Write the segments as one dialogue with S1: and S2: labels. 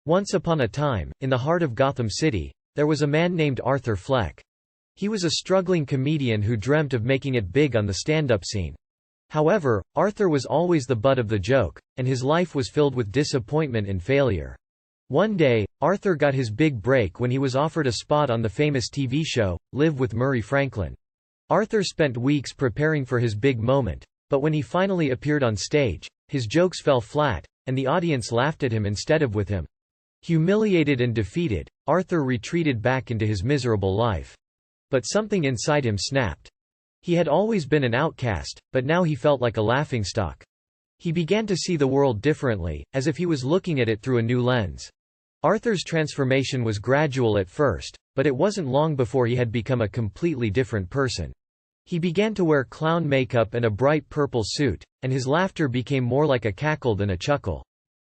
S1: Once upon a time, in the heart of Gotham City, there was a man named Arthur Fleck. He was a struggling comedian who dreamt of making it big on the stand-up scene. However, Arthur was always the butt of the joke, and his life was filled with disappointment and failure. One day, Arthur got his big break when he was offered a spot on the famous TV show, Live with Murray Franklin. Arthur spent weeks preparing for his big moment, but when he finally appeared on stage, his jokes fell flat, and the audience laughed at him instead of with him. Humiliated and defeated, Arthur retreated back into his miserable life. But something inside him snapped. He had always been an outcast, but now he felt like a laughingstock. He began to see the world differently, as if he was looking at it through a new lens. Arthur's transformation was gradual at first, but it wasn't long before he had become a completely different person. He began to wear clown makeup and a bright purple suit, and his laughter became more like a cackle than a chuckle.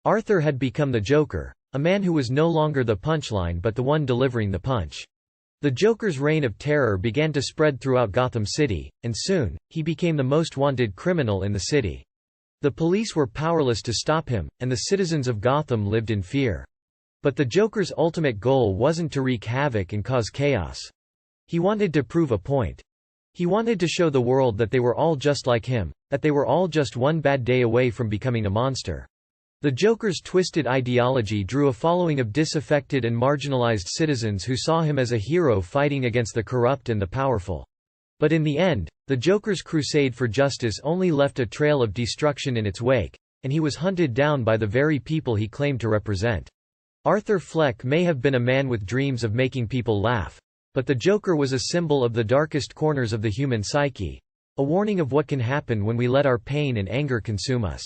S1: Arthur had become the Joker, a man who was no longer the punchline but the one delivering the punch. The Joker's reign of terror began to spread throughout Gotham City, and soon, he became the most wanted criminal in the city. The police were powerless to stop him, and the citizens of Gotham lived in fear. But the Joker's ultimate goal wasn't to wreak havoc and cause chaos. He wanted to prove a point. He wanted to show the world that they were all just like him, that they were all just one bad day away from becoming a monster. The Joker's twisted ideology drew a following of disaffected and marginalized citizens who saw him as a hero fighting against the corrupt and the powerful. But in the end, the Joker's crusade for justice only left a trail of destruction in its wake, and he was hunted down by the very people he claimed to represent. Arthur Fleck may have been a man with dreams of making people laugh, but the Joker was a symbol of the darkest corners of the human psyche, a warning of what can happen when we let our pain and anger consume us.